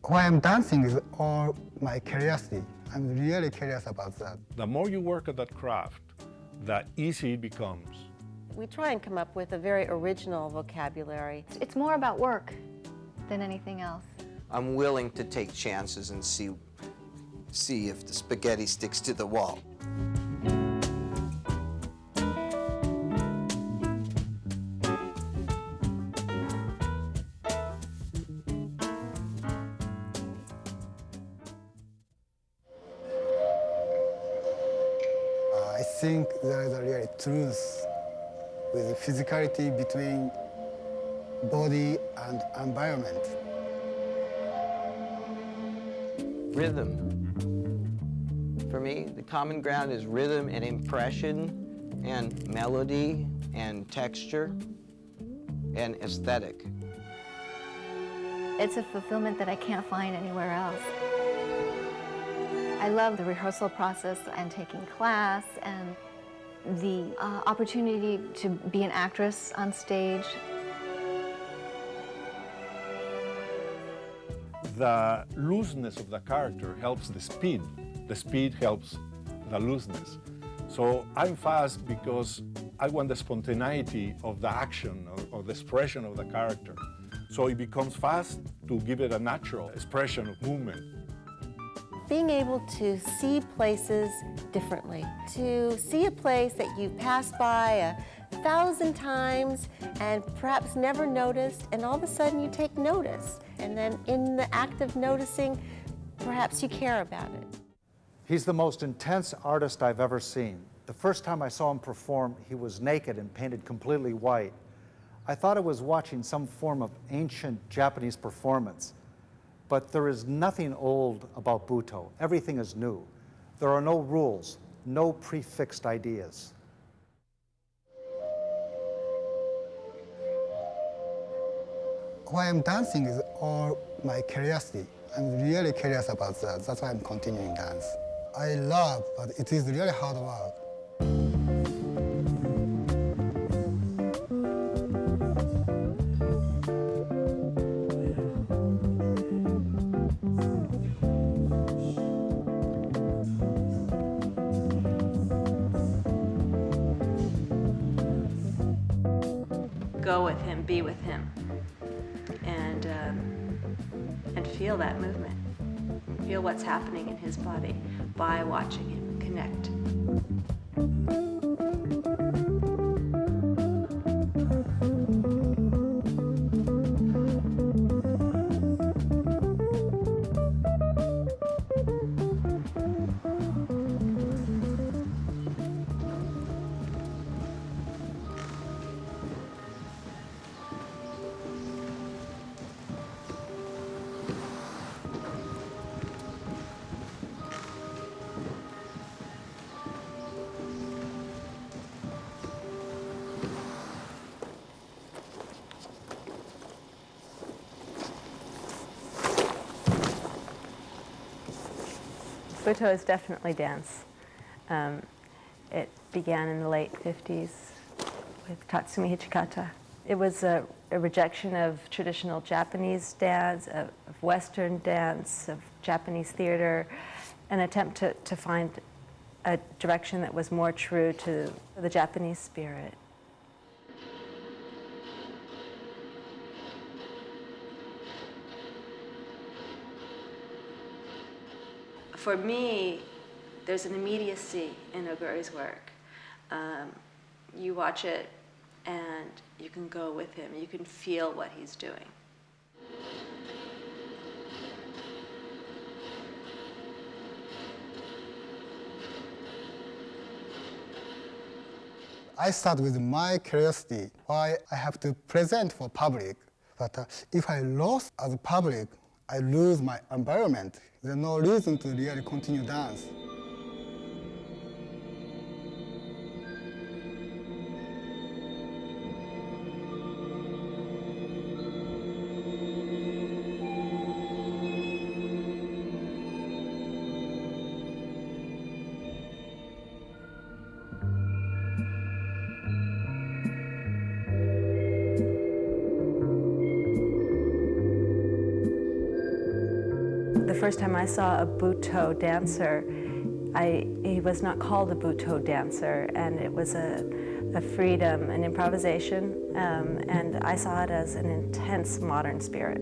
Why I'm dancing is all my curiosity. I'm really curious about that. The more you work at that craft, the easier it becomes. We try and come up with a very original vocabulary. It's more about work than anything else. I'm willing to take chances and see if the spaghetti sticks to the wall. I think there is a real truth with the physicality between body and environment. Rhythm. For me, the common ground is rhythm and impression and melody and texture and aesthetic. It's a fulfillment that I can't find anywhere else. I love the rehearsal process and taking class and the opportunity to be an actress on stage. The looseness of the character helps the speed. The speed helps the looseness. So I'm fast because I want the spontaneity of the action or the expression of the character. So it becomes fast to give it a natural expression of movement. Being able to see places differently, to see a place that you've passed by 1,000 times and perhaps never noticed, and all of a sudden you take notice. And then in the act of noticing, perhaps you care about it. He's the most intense artist I've ever seen. The first time I saw him perform, he was naked and painted completely white. I thought I was watching some form of ancient Japanese performance. But there is nothing old about Butoh. Everything is new. There are no rules, no prefixed ideas. Why I'm dancing is all my curiosity. I'm really curious about that. That's why I'm continuing dance. I love, but it is really hard work. Go with him, be with him, and feel that movement. Feel what's happening in his body by watching him connect. Butoh is definitely dance. It began in the late 50s with Tatsumi Hichikata. It was a rejection of traditional Japanese dance, of Western dance, of Japanese theater, an attempt to find a direction that was more true to the Japanese spirit. For me, there's an immediacy in Oguri's work. You watch it and you can go with him. You can feel what he's doing. I start with my curiosity, why I have to present for public. But if I lost as a public, I lose my environment. There's no reason to really continue dance. The first time I saw a Butoh dancer, he was not called a Butoh dancer, and it was a freedom, an improvisation, and I saw it as an intense modern spirit.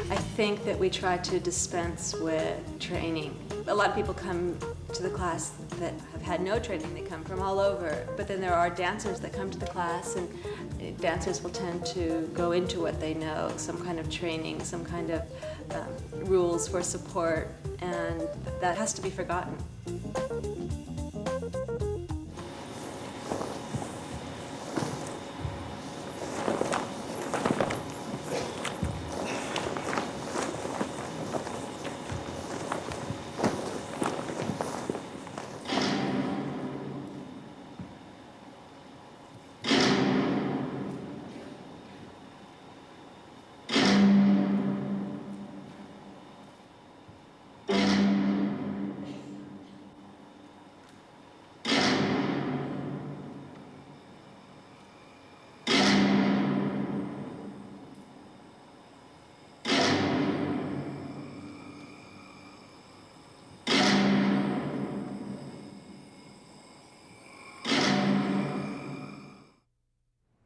I think that we try to dispense with training. A lot of people come to the class that have had no training. They come from all over. But then there are dancers that come to the class, and dancers will tend to go into what they know, some kind of training, some kind of rules for support, and that has to be forgotten.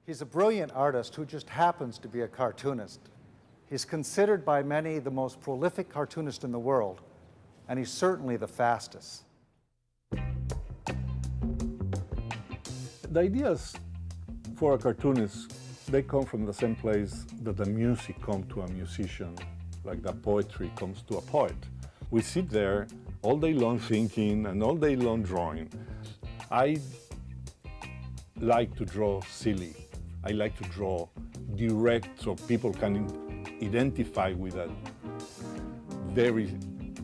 He's a brilliant artist who just happens to be a cartoonist. He's considered by many the most prolific cartoonist in the world, and he's certainly the fastest. The ideas for a cartoonist, they come from the same place that the music comes to a musician, like the poetry comes to a poet. We sit there all day long thinking and all day long drawing. I like to draw silly. I like to draw direct so people can identify with a very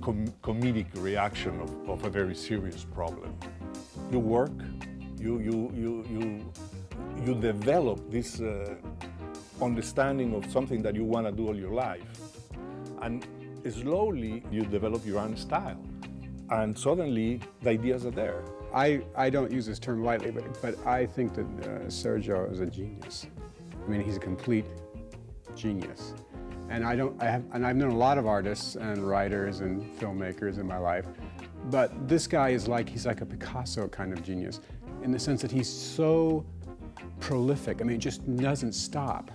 comedic reaction of a very serious problem. You work, you develop this understanding of something that you want to do all your life. And slowly you develop your own style. And suddenly the ideas are there. I don't use this term lightly, but I think that Sergio is a genius. I mean, he's a complete genius. And I've known a lot of artists and writers and filmmakers in my life, but this guy is he's like a Picasso kind of genius, in the sense that he's so prolific. I mean, it just doesn't stop.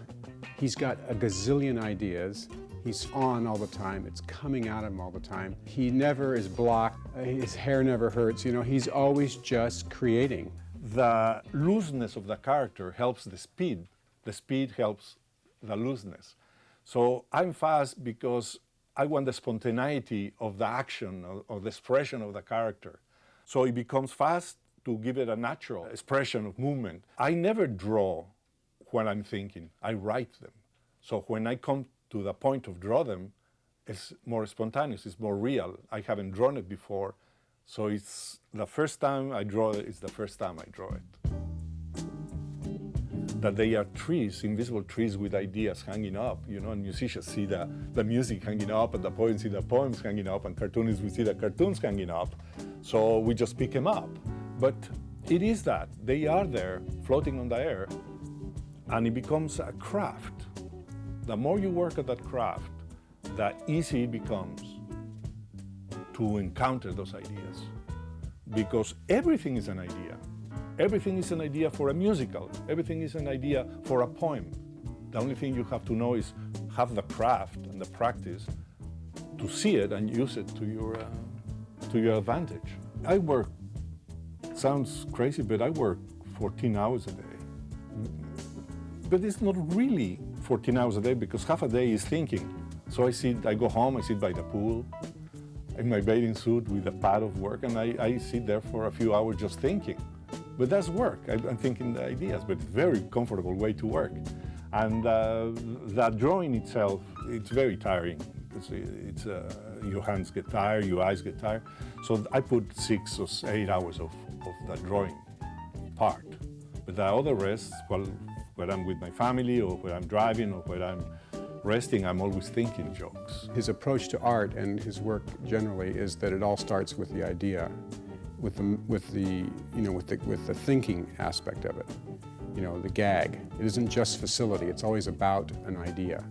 He's got a gazillion ideas. He's on all the time. It's coming out of him all the time. He never is blocked. His hair never hurts. You know, he's always just creating. The looseness of the character helps the speed. The speed helps the looseness. So I'm fast because I want the spontaneity of the action or the expression of the character. So it becomes fast to give it a natural expression of movement. I never draw when I'm thinking. I write them. So when I come to the point of draw them, it's more spontaneous, it's more real. I haven't drawn it before, so it's the first time I draw it, it's the first time I draw it. That they are trees, invisible trees with ideas hanging up, you know, and musicians see the music hanging up, and the poets see the poems hanging up, and cartoonists, we see the cartoons hanging up, so we just pick them up. But it is that, they are there, floating on the air, and it becomes a craft. The more you work at that craft, the easier it becomes to encounter those ideas. Because everything is an idea. Everything is an idea for a musical. Everything is an idea for a poem. The only thing you have to know is have the craft and the practice to see it and use it to your advantage. I work, sounds crazy, but I work 14 hours a day. But it's not really 14 hours a day because half a day is thinking. So I go home, I sit by the pool in my bathing suit with a pad of work, and I sit there for a few hours just thinking. But that's work. I'm thinking the ideas, but very comfortable way to work. And that drawing itself, it's very tiring. It's your hands get tired, your eyes get tired. So I put 6 or 8 hours of the drawing part. But the other rest, well, when I'm with my family or when I'm driving or when I'm resting, I'm always thinking jokes. His approach to art and his work generally is that it all starts with the idea, with the thinking aspect of it. You know, the gag. It isn't just facility, it's always about an idea.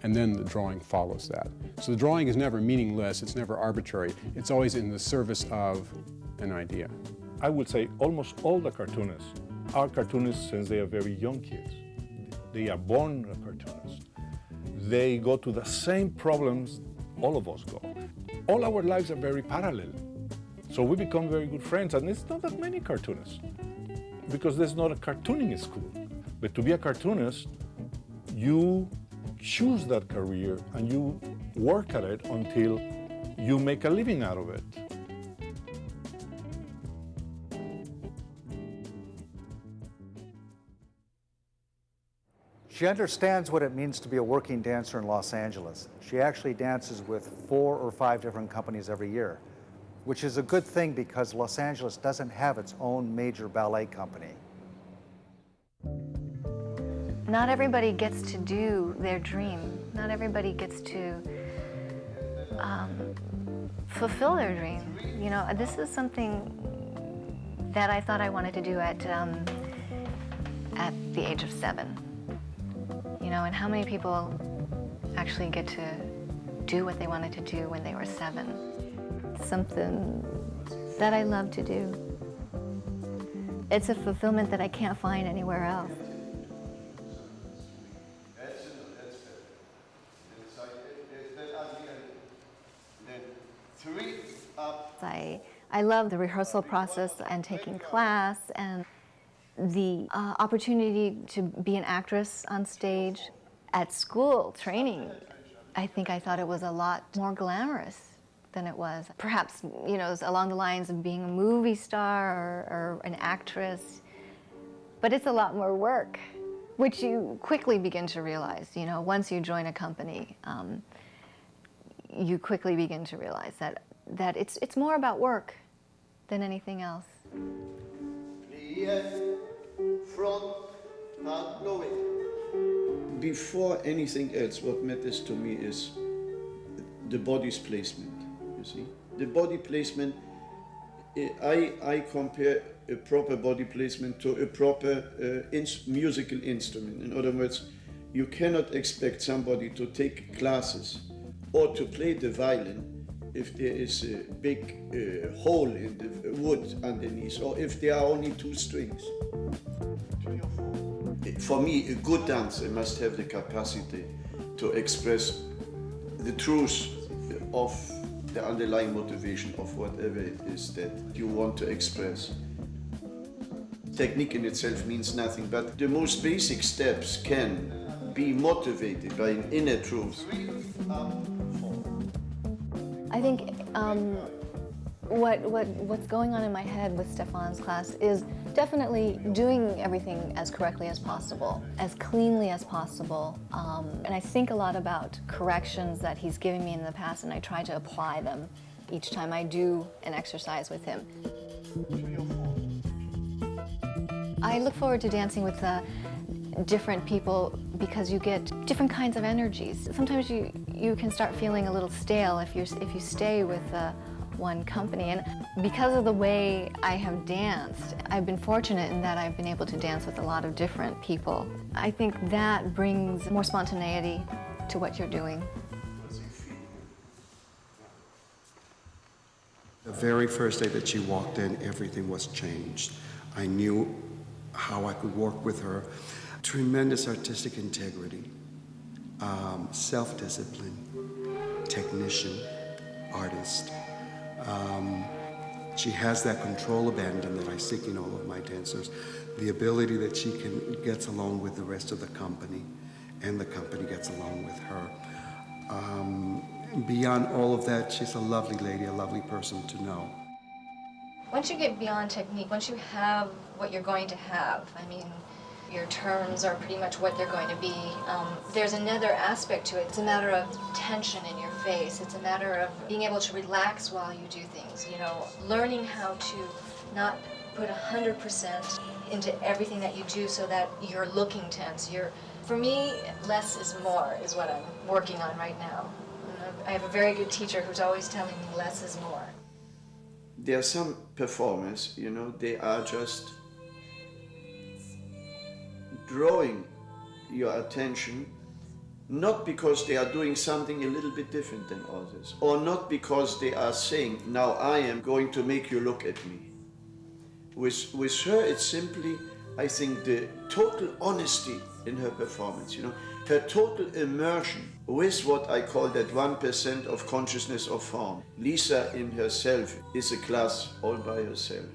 And then the drawing follows that. So the drawing is never meaningless, it's never arbitrary, it's always in the service of an idea. I would say almost all the cartoonists are cartoonists since they are very young kids. They are born cartoonists. They go to the same problems all of us go. All our lives are very parallel. So we become very good friends, and it's not that many cartoonists, because there's not a cartooning school. But to be a cartoonist, you choose that career and you work at it until you make a living out of it. She understands what it means to be a working dancer in Los Angeles. She actually dances with 4 or 5 different companies every year, which is a good thing because Los Angeles doesn't have its own major ballet company. Not everybody gets to do their dream. Not everybody gets to fulfill their dream. You know, this is something that I thought I wanted to do at the age of 7. You know, and how many people actually get to do what they wanted to do when they were 7? Something that I love to do. It's a fulfillment that I can't find anywhere else. I love the rehearsal process and taking class and the opportunity to be an actress on stage. At school training, I think I thought it was a lot more glamorous than it was. Perhaps, you know, along the lines of being a movie star or an actress, but it's a lot more work, which you quickly begin to realize. You know, once you join a company, you quickly begin to realize that it's more about work than anything else. Before anything else, what matters to me is the body's placement, you see. The body placement, I compare a proper body placement to a proper musical instrument. In other words, you cannot expect somebody to take classes or to play the violin if there is a big hole in the wood underneath, or if there are only 2 strings. For me, a good dancer must have the capacity to express the truth of the underlying motivation of whatever it is that you want to express. Technique in itself means nothing, but the most basic steps can be motivated by an inner truth. I think what's going on in my head with Stefan's class is definitely doing everything as correctly as possible, as cleanly as possible. And I think a lot about corrections that he's given me in the past, and I try to apply them each time I do an exercise with him. I look forward to dancing with different people because you get different kinds of energies. Sometimes you can start feeling a little stale if you stay with one company. And because of the way I have danced, I've been fortunate in that I've been able to dance with a lot of different people. I think that brings more spontaneity to what you're doing. The very first day that she walked in, everything was changed. I knew how I could work with her. Tremendous artistic integrity, self-discipline, technician, artist. She has that control abandon that I seek in all of my dancers, the ability that she gets along with the rest of the company, and the company gets along with her. Beyond all of that, she's a lovely lady, a lovely person to know. Once you get beyond technique, once you have what you're going to have, I mean, Your turns are pretty much what they're going to be. There's another aspect to it. It's a matter of tension in your face. It's a matter of being able to relax while you do things, you know, learning how to not put 100% into everything that you do so that you're looking tense. For me, less is more is what I'm working on right now. I have a very good teacher who's always telling me less is more. There are some performers, you know, they are just drawing your attention, not because they are doing something a little bit different than others, or not because they are saying, now I am going to make you look at me. With her, it's simply, I think, the total honesty in her performance, you know, her total immersion with what I call that 1% of consciousness of form. Lisa in herself is a class all by herself.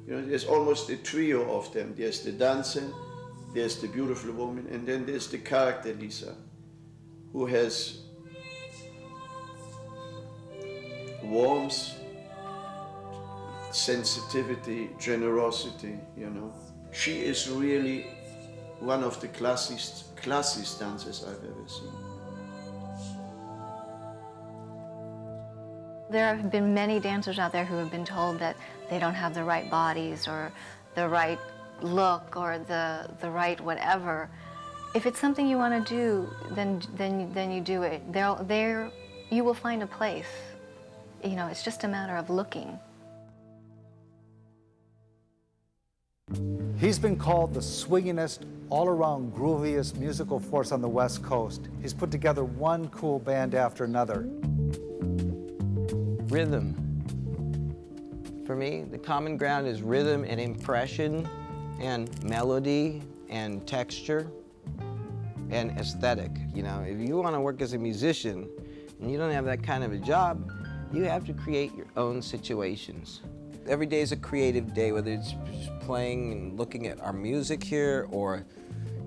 You know, there's almost a trio of them. There's the dancer, there's the beautiful woman, and then there's the character Lisa, who has warmth, sensitivity, generosity, you know. She is really one of the classiest dancers I've ever seen. There have been many dancers out there who have been told that they don't have the right bodies or the right look or the right whatever. If it's something you want to do, then you do it. There you will find a place. You know, it's just a matter of looking. He's been called the swingingest, all-around grooviest musical force on the West Coast. He's put together one cool band after another. Rhythm. For me, the common ground is rhythm and impression and melody and texture and aesthetic. You know, if you want to work as a musician and you don't have that kind of a job, you have to create your own situations. Every day is a creative day, whether it's just playing and looking at our music here or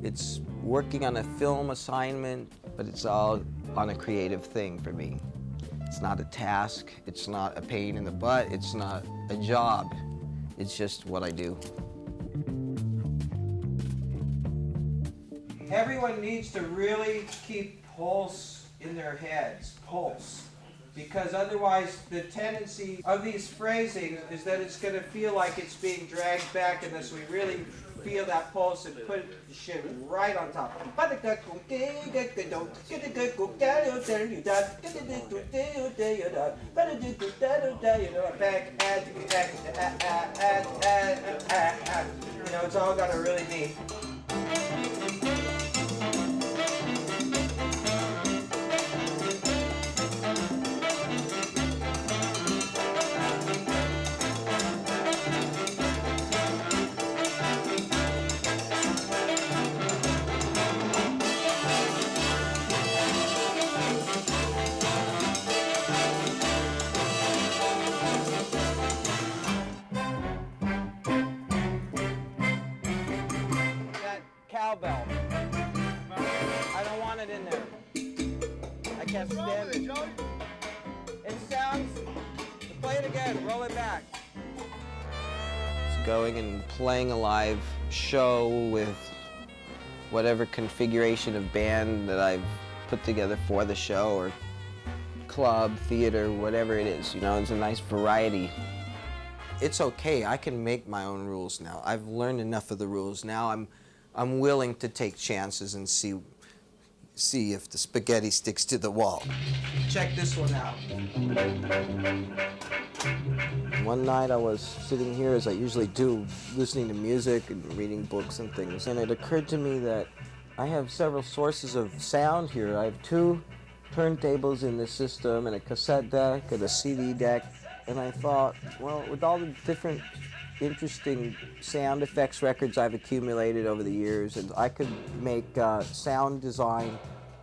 it's working on a film assignment, but it's all on a creative thing for me. It's not a task, it's not a pain in the butt, it's not a job. It's just what I do. Everyone needs to really keep pulse in their heads, pulse. Because otherwise the tendency of these phrasings is that it's going to feel like it's being dragged back unless we really feel that pulse and put the shit right on top. You know, it's all got to really be. Cowbell. I don't want it in there. I can't stand it. It sounds... Play it again, roll it back. It's going and playing a live show with whatever configuration of band that I've put together for the show, or club, theater, whatever it is. You know, it's a nice variety. It's okay, I can make my own rules now. I've learned enough of the rules. Now I'm willing to take chances and see if the spaghetti sticks to the wall. Check this one out. One night I was sitting here, as I usually do, listening to music and reading books and things, and it occurred to me that I have several sources of sound here. I have 2 turntables in this system and a cassette deck and a CD deck, and I thought, well, with all the different interesting sound effects records I've accumulated over the years, and I could make sound design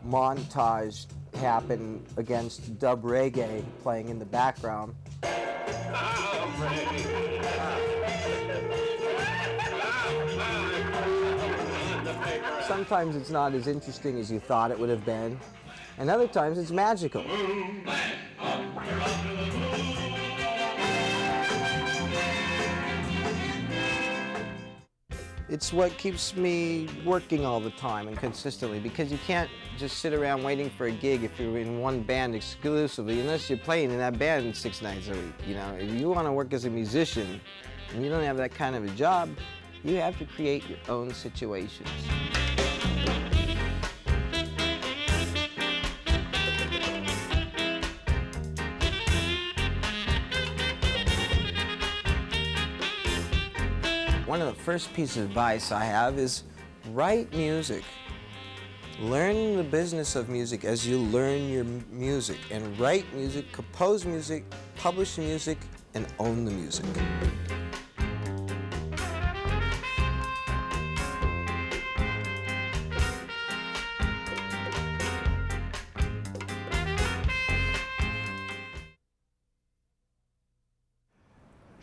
montage happen against dub reggae playing in the background. Sometimes it's not as interesting as you thought it would have been, and other times it's magical. It's what keeps me working all the time and consistently, because you can't just sit around waiting for a gig if you're in one band exclusively, unless you're playing in that band 6 nights a week. You know, if you want to work as a musician and you don't have that kind of a job, you have to create your own situations. One of the first pieces of advice I have is write music. Learn the business of music as you learn your music, and write music, compose music, publish music, and own the music.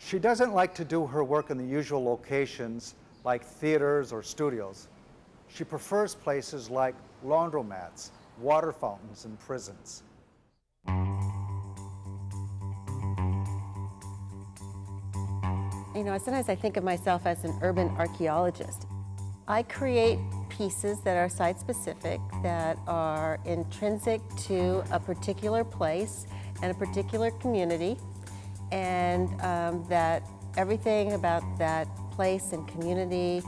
She doesn't like to do her work in the usual locations like theaters or studios. She prefers places like laundromats, water fountains, and prisons. You know, sometimes I think of myself as an urban archaeologist. I create pieces that are site-specific, that are intrinsic to a particular place and a particular community, and that everything about that place and community,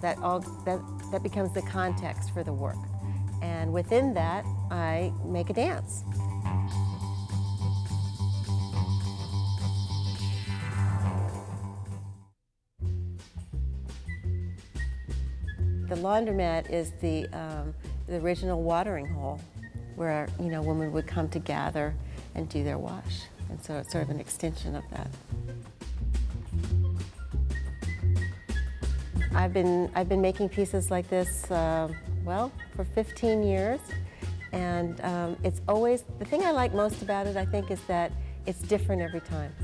that becomes the context for the work. And within that, I make a dance. The laundromat is the original watering hole where, you know, women would come to gather and do their wash. And so it's sort of an extension of that. I've been making pieces like this, well, for 15 years. And it's always, the thing I like most about it, I think, is that it's different every time.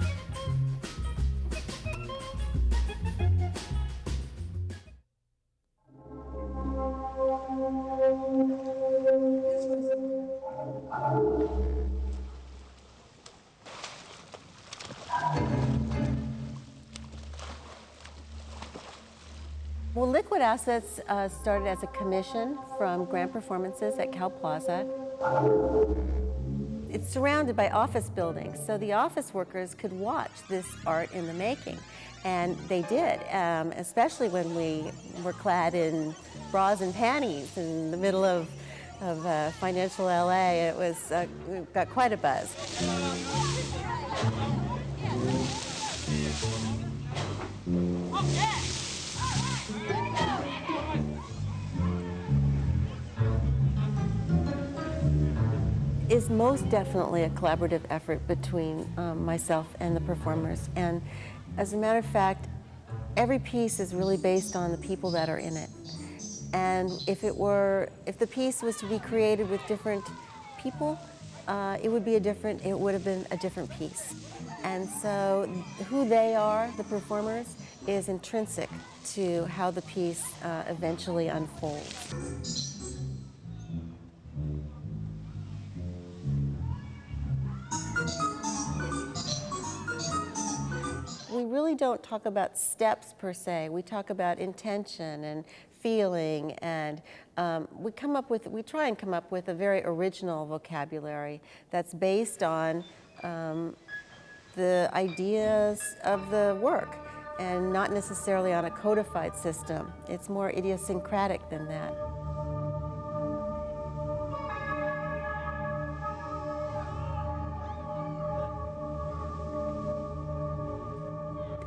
Well, Liquid Assets started as a commission from Grand Performances at Cal Plaza. It's surrounded by office buildings, so the office workers could watch this art in the making. And they did, especially when we were clad in bras and panties in the middle of financial LA. It was, got quite a buzz. Is most definitely a collaborative effort between myself and the performers. And as a matter of fact, every piece is really based on the people that are in it. And if the piece was to be created with different people, it would have been a different piece. And so who they are, the performers, is intrinsic to how the piece eventually unfolds. We really don't talk about steps per se. We talk about intention and feeling, and we try and come up with a very original vocabulary that's based on the ideas of the work and not necessarily on a codified system. It's more idiosyncratic than that.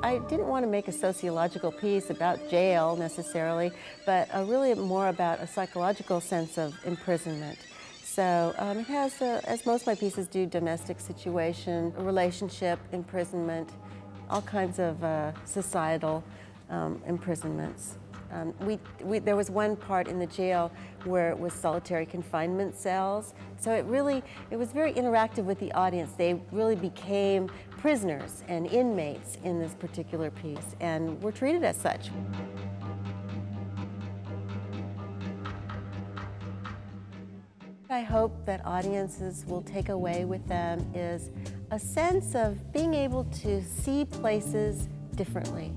I didn't want to make a sociological piece about jail necessarily, but really more about a psychological sense of imprisonment. So it has, as most of my pieces do, domestic situation, relationship, imprisonment, all kinds of societal imprisonments. There was one part in the jail where it was solitary confinement cells. So it was very interactive with the audience. They really became prisoners and inmates in this particular piece, and were treated as such. I hope that audiences will take away with them is a sense of being able to see places differently,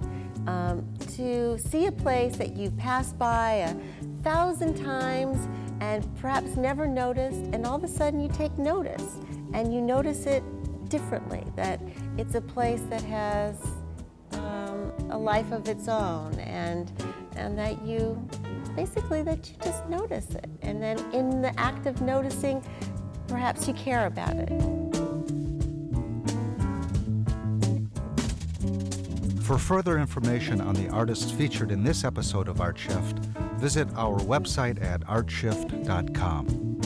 to see a place that you passed by 1,000 times and perhaps never noticed, and all of a sudden you take notice, and you notice it differently, that it's a place that has a life of its own, and that you, basically that you just notice it. And then in the act of noticing, perhaps you care about it. For further information on the artists featured in this episode of ArtShift, visit our website at artshift.com.